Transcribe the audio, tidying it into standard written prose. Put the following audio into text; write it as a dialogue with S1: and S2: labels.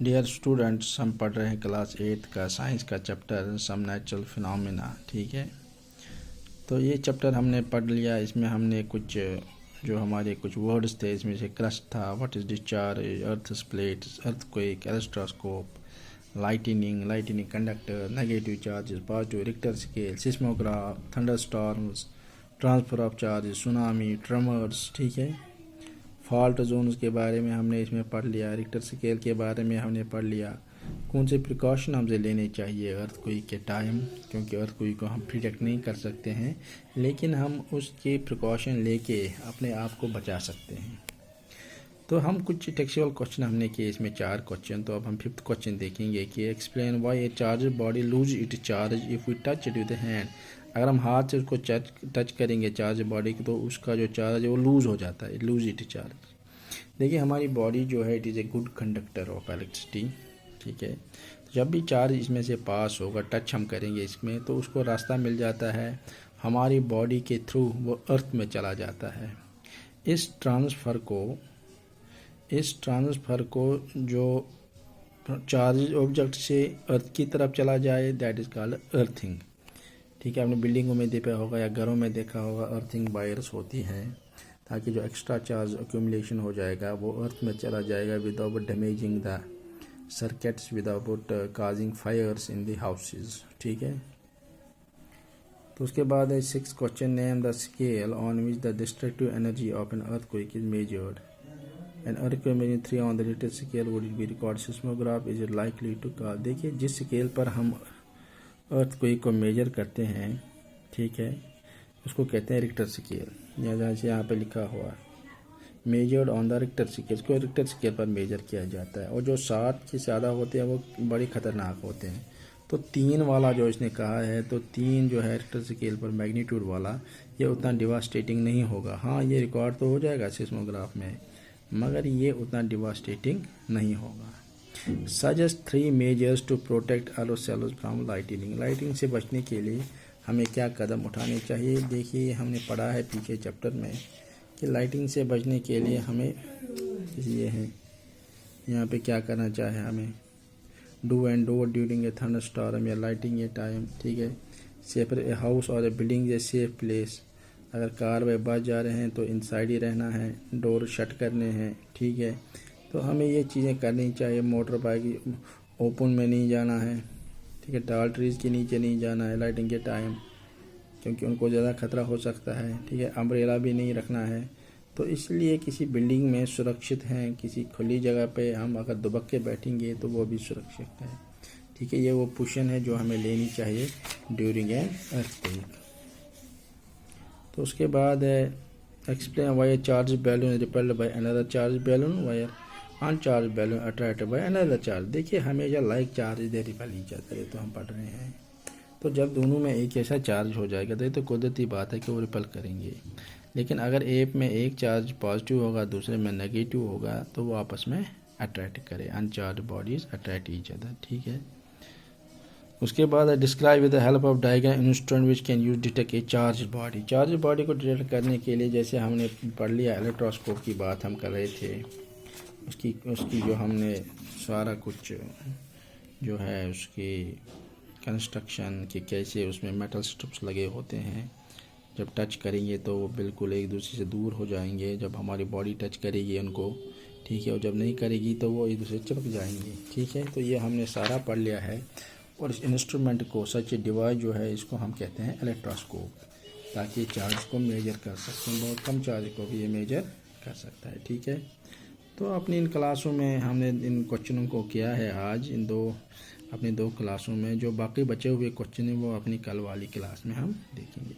S1: Dear students, हम पढ़ रहे हैं क्लास 8 का साइंस का चैप्टर सम नेचुरल फिनोमेना। ठीक है, तो ये चैप्टर हमने पढ़ लिया। इसमें हमने कुछ जो हमारे कुछ वर्ड्स थे, इसमें से क्रस्ट था, what is discharge, earth split, earthquake, electroscope, lightning conductor, negative charges, positive, Richter scale, seismograph, thunderstorms, transfer of charges, tsunami, tremors. ठीक है, फॉल्ट जोन्स के बारे में हमने इसमें पढ़ लिया, रिक्टर स्केल के बारे में हमने पढ़ लिया, कौन से प्रिकॉशन हमसे लेने चाहिए अर्थक्वेक के टाइम, क्योंकि अर्थक्वेक को हम प्रिडिक्ट नहीं कर सकते हैं, लेकिन हम उसके प्रिकॉशन लेके अपने आप को बचा सकते हैं। तो हम कुछ टेक्सुअल क्वेश्चन हमने किए, इसमें 4 क्वेश्चन। तो अब हम 5th क्वेश्चन देखेंगे कि explain why a charge body lose it charge if we touch it with hand. अगर हम हाथ से उसको टच करेंगे चार्ज बॉडी की, तो उसका जो चार्ज है वो लूज़ हो जाता है, लूज इट चार्ज। देखिए, हमारी बॉडी जो है it is a good conductor of electricity. ठीक है, तो जब भी चार्ज इसमें से पास होगा, टच हम करेंगे इसमें, तो उसको रास्ता मिल जाता है हमारी बॉडी के थ्रू, वो अर्थ में चला जाता है। इस ट्रांसफ़र को जो चार्ज ऑब्जेक्ट से अर्थ की तरफ चला जाए, दैट इज़ कॉल्ड अर्थिंग। ठीक है, आपने बिल्डिंगों में देखा होगा या घरों में देखा होगा, अर्थिंग वायर्स होती हैं, ताकि जो एक्स्ट्रा चार्ज एक्यूमुलेशन हो जाएगा वो अर्थ में चला जाएगा without damaging the circuits, without causing fires in the houses. ठीक है, तो उसके बाद है 6th question, name the scale on which the destructive energy of an earthquake is measured. An earthquake measuring 3 on the Richter scale would it be record seismograph is it likely to cause. देखिए, जिस scale पर हम earthquake को major करते हैं, ठीक है, उसको कहते हैं रिक्टर स्केल। जहाँ से यहाँ पे लिखा हुआ measured on the Richter scale, इसको रिक्टर स्केल पर मेजर किया जाता है। और जो 7 से ज़्यादा होते हैं वो बड़ी ख़तरनाक होते हैं। तो 3 वाला जो इसने कहा है, तो 3 जो है रिक्टर स्केल पर मैग्नीट्यूड वाला, ये उतना डिवास्टेटिंग नहीं होगा। हाँ, ये रिकॉर्ड तो हो जाएगा सिस्मोग्राफ में, मगर ये उतना डिवास्टेटिंग नहीं होगा। Suggest 3 measures to protect ourselves from lightning. Lightning से बचने के लिए हमें क्या कदम उठाने चाहिए। देखिए, हमने पढ़ा है पीछे चैप्टर में कि लाइटिंग से बचने के लिए हमें ये है, यहाँ पे क्या करना चाहिए हमें, do and door during a thunderstorm या लाइटिंग ए टाइम। ठीक है, सेपरेट ए हाउस और ए बिल्डिंग ए सेफ प्लेस। अगर कार में बच जा रहे हैं तो इनसाइड ही रहना है, डोर शट करने हैं। ठीक है, तो हमें ये चीज़ें करनी चाहिए। मोटर बाइक ओपन में नहीं जाना है। ठीक है, टाल ट्रीज़ के नीचे नहीं जाना है लाइटिंग के टाइम, क्योंकि उनको ज़्यादा खतरा हो सकता है। ठीक है, अम्ब्रेला भी नहीं रखना है। तो इसलिए किसी बिल्डिंग में सुरक्षित हैं, किसी खुली जगह पे हम अगर दुबक के बैठेंगे तो वो भी सुरक्षित है। ठीक है, ये वो पोजीशन है जो हमें लेनी चाहिए ड्यूरिंग एन अर्थक्वेक। तो उसके बाद explain why charge balloon repelled by another charge balloon, why अनचार्ज balloon attracted by another charge. देखिए, हमेशा like charge they repel each other, ये तो हम पढ़ रहे हैं। तो जब दोनों में एक ऐसा चार्ज हो जाएगा तो ये तो कुदरती बात है कि वो रिपेल करेंगे। लेकिन अगर एक में एक चार्ज पॉजिटिव होगा, दूसरे में नेगेटिव होगा, तो वो आपस में अट्रैक्ट करे। अनचार्ज बॉडीज अट्रैक्ट ईच अदर। ठीक है, उसके बाद describe with the help of diagram instrument which can use detect A charge body. Charge body को डिटेक्ट करने के लिए, जैसे हमने पढ़ लिया इलेक्ट्रोस्कोप की बात हम कर रहे थे, उसकी जो हमने सारा कुछ जो है उसकी कंस्ट्रक्शन कि कैसे उसमें मेटल स्ट्रिप्स लगे होते हैं, जब टच करेंगे तो वो बिल्कुल एक दूसरे से दूर हो जाएंगे जब हमारी बॉडी टच करेगी उनको। ठीक है, और जब नहीं करेगी तो वो एक दूसरे से चिपक जाएंगे। ठीक है, तो ये हमने सारा पढ़ लिया है। और इस इंस्ट्रूमेंट को, सच डिवाइस जो है, इसको हम कहते हैं इलेक्ट्रोस्कोप, ताकि चार्ज को मेजर कर सकते हैं। बहुत कम चार्ज को भी ये मेजर कर सकता है। ठीक है, तो अपनी इन क्लासों में हमने इन क्वेश्चनों को किया है आज, अपनी 2 क्लासों में। जो बाकी बचे हुए क्वेश्चन हैं वो अपनी कल वाली क्लास में हम देखेंगे।